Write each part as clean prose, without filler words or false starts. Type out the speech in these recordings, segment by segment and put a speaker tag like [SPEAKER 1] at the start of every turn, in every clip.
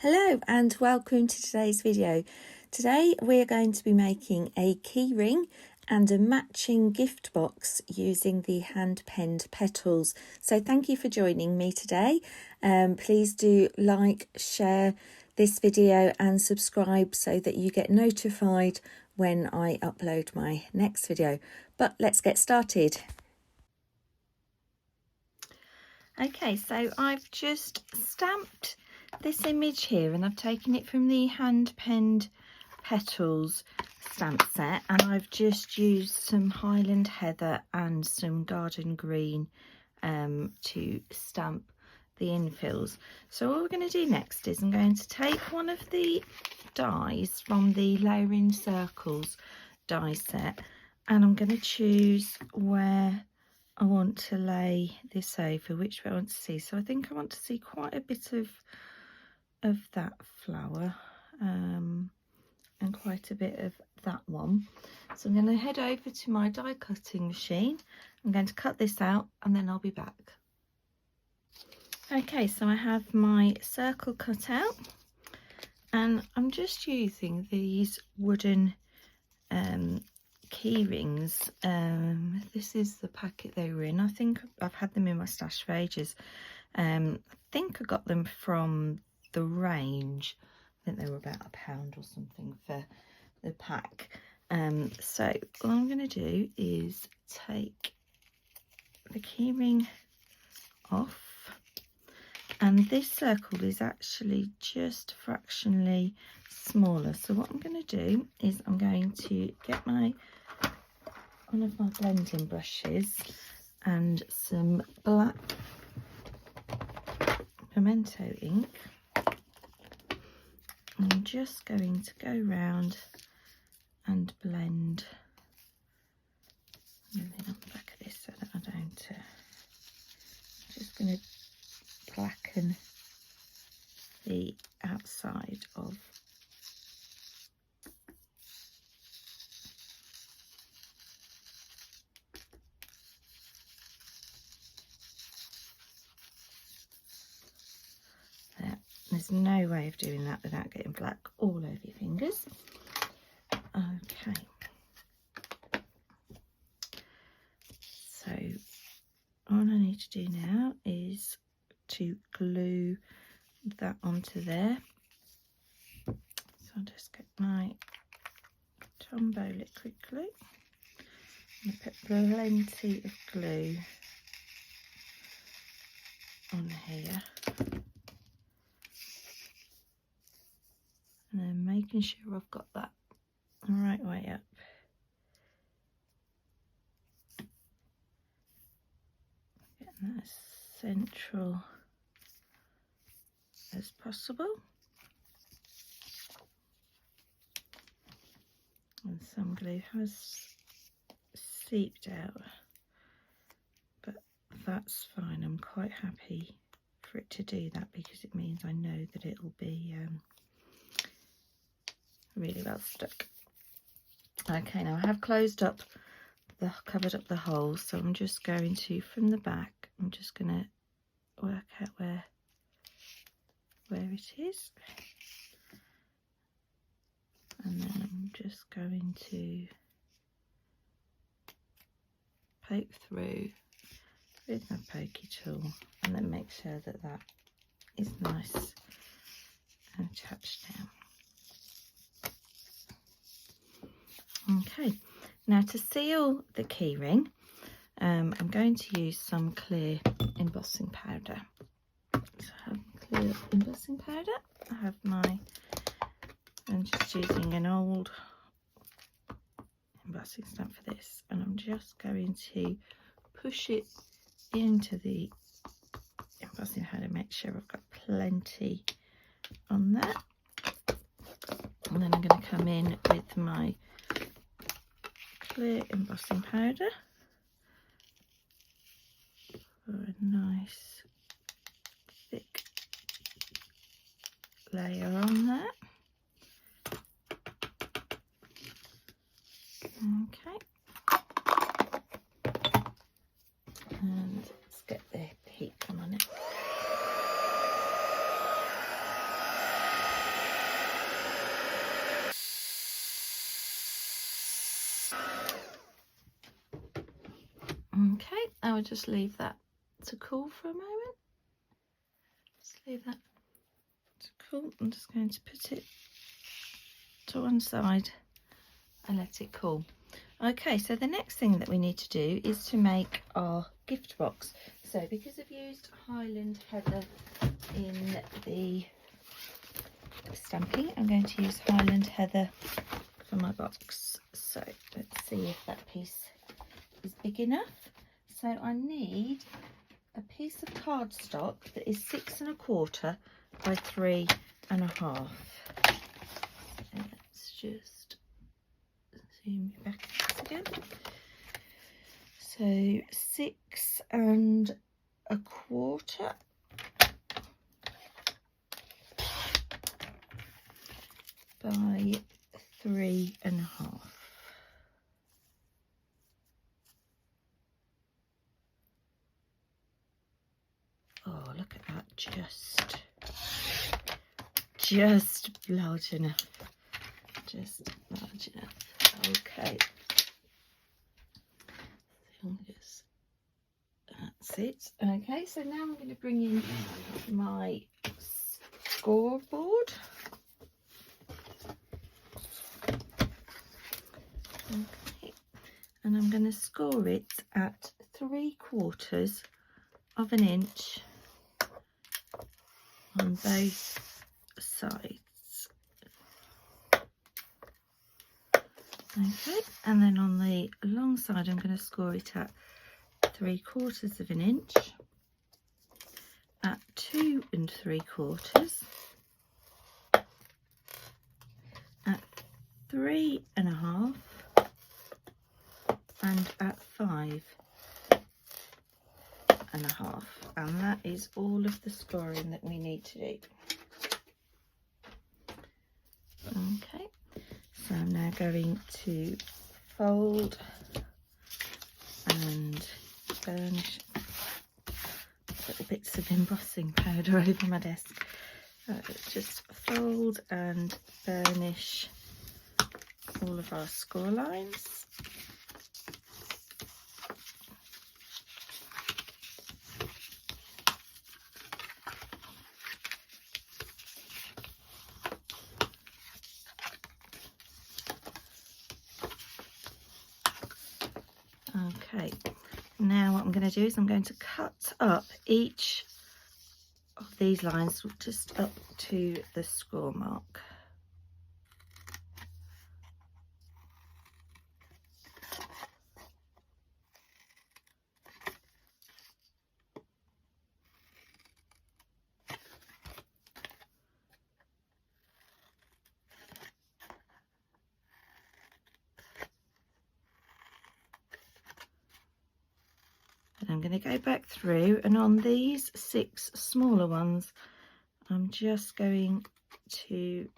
[SPEAKER 1] Hello and welcome to today's video. Today we're going to be making a key ring and a matching gift box using the hand-penned petals. So thank you for joining me today. Please do like, share this video and subscribe so that you get notified when I upload my next video. But let's get started. Okay, so I've just stamped this image here and I've taken it from the hand-penned petals stamp set, and I've just used some Highland heather and some garden green to stamp the infills. So what we're going to do next is I'm going to take one of the dies from the Layering Circles die set, and I'm going to choose where I want to lay this over, which way I want to see. So I think I want to see quite a bit of that flower and quite a bit of that one. So I'm going to head over to my die cutting machine. I'm going to cut this out and then I'll be back. Okay, so I have my circle cut out and I'm just using these wooden key rings. This is the packet they were in. I think I've had them in my stash for ages. I think I got them from the range. I think they were about £1 or something for the pack. So what I'm going to do is take the key ring off, and this circle is actually just fractionally smaller. So what I'm going to do is I'm going to get one of my blending brushes and some black pimento ink. I'm just going to go round and blend everything on the back of this so that I don't. I'm just going to blacken the outside of there. There's no way of doing that without getting black all over your fingers. Okay. So all I need to do now is to glue that onto there. So I'll just get my Tombow liquid glue and put plenty of glue on here. And then making sure I've got that the right way up. Getting that as central as possible. And some glue has seeped out, but that's fine. I'm quite happy for it to do that because it means I know that it'll be really well stuck. Okay, now I have covered up the hole, so I'm just going to, from the back, I'm just going to work out where it is, and then I'm just going to poke through with my pokey tool and then make sure that that is nice and attached down. Okay, now to seal the key ring, I'm going to use some clear embossing powder. So I have clear embossing powder. I'm just using an old embossing stamp for this, and I'm just going to push it into the embossing powder, make sure I've got plenty on there, and then I'm going to come in with my clear embossing powder for a nice thick layer on there. Okay, and let's get the heat gun on it. Okay, I will just leave that to cool for a moment. Just leave that to cool. I'm just going to put it to one side and let it cool. Okay, so the next thing that we need to do is to make our gift box. So because I've used Highland Heather in the stamping, I'm going to use Highland Heather for my box. So let's see if that piece is big enough. So I need a piece of cardstock that is 6 1/4 by 3 1/2. So let's just zoom back again. So 6 1/4 by 3 1/2. Oh, look at that, just large enough. Just large enough. Okay. That's it. Okay, so now I'm going to bring in my scoreboard. Okay, and I'm going to score it at 3/4 of an inch on both sides. Okay, and then on the long side I'm going to score it at 3/4 of an inch, at 2 3/4, at 3 1/2, and at 5 1/2, and that is all of the scoring that we need to do. Okay, so I'm now going to fold and burnish little bits of embossing powder over my desk. Just fold and burnish all of our score lines. Okay, now what I'm going to do is I'm going to cut up each of these lines just up to the score mark. I'm going to go back through, and on these 6 smaller ones I'm just going to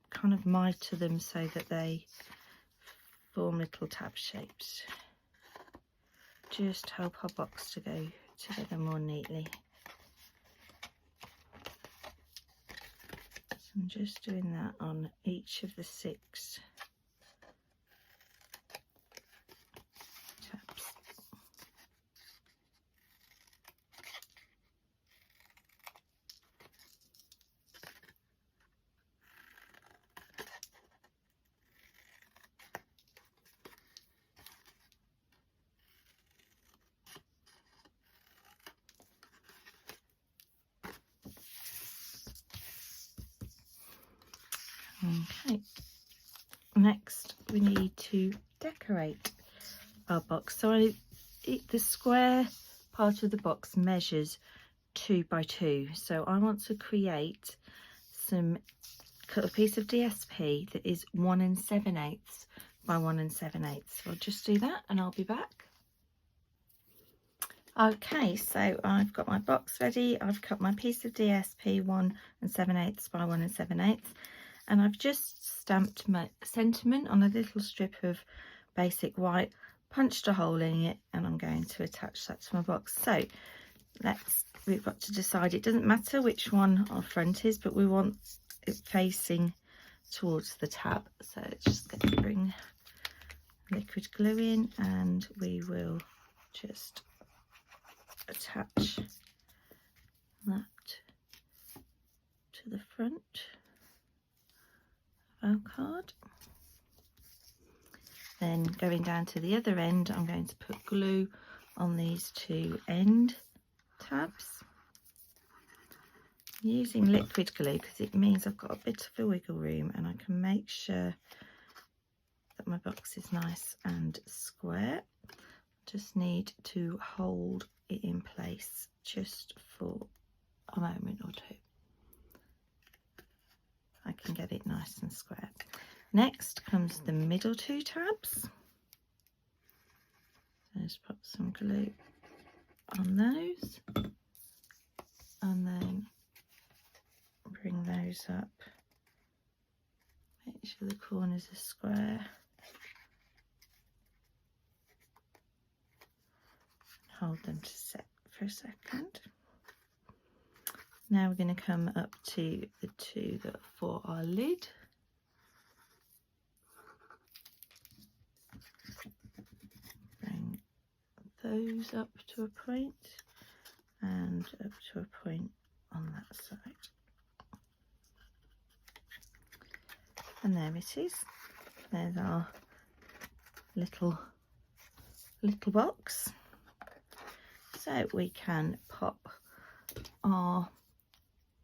[SPEAKER 1] kind of mitre them so that they form little tab shapes. Just help our box to go together more neatly. So I'm just doing that on each of the 6 tabs. Okay, next we need to decorate our box. So the square part of the box measures 2 by 2, so I want to create cut a piece of DSP that is 1 7/8 by 1 7/8. So I'll just do that and I'll be back. Okay, so I've got my box ready. I've cut my piece of DSP 1 7/8 by 1 7/8, and I've just stamped my sentiment on a little strip of basic white, punched a hole in it, and I'm going to attach that to my box. So we've got to decide, it doesn't matter which one our front is, but we want it facing towards the tab. So it's just going to bring liquid glue in, and we will just attach that to the front of our card. Then going down to the other end, I'm going to put glue on these two end tabs. I'm using liquid glue because it means I've got a bit of a wiggle room and I can make sure that my box is nice and square. Just need to hold it in place just for a moment or two. I can get it nice and square. Next comes the middle two tabs. So just pop some glue on those and then bring those up. Make sure the corners are square. Hold them to set for a second. Now we're going to come up to the two that are for our lid. Bring those up to a point and up to a point on that side. And there it is. There's our little box. So we can pop our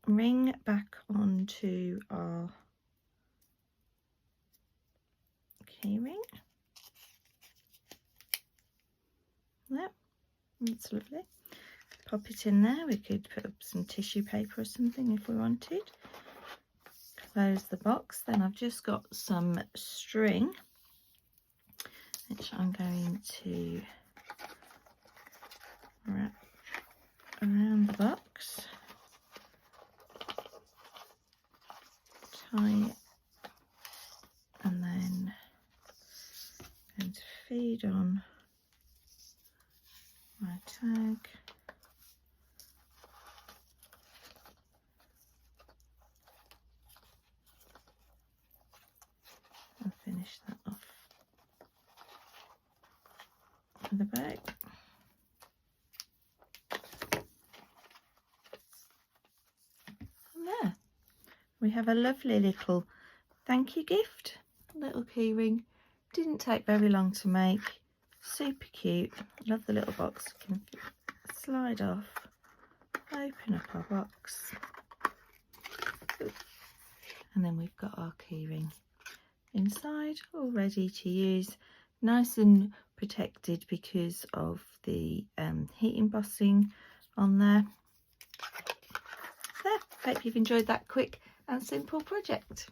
[SPEAKER 1] ring back onto our key ring. There, that's lovely. Pop it in there. We could put up some tissue paper or something if we wanted. Close the box. Then I've just got some string which I'm going to wrap around the box, tie it, and then I'm going to feed on my tag. And finish that off with a bow. There we have a lovely little thank you gift, little key ring. Didn't take very long to make, super cute. Love the little box. You can slide off, open up our box, and then we've got our key ring inside, all ready to use, nice and protected because of the heat embossing on there. Hope you've enjoyed that quick and simple project.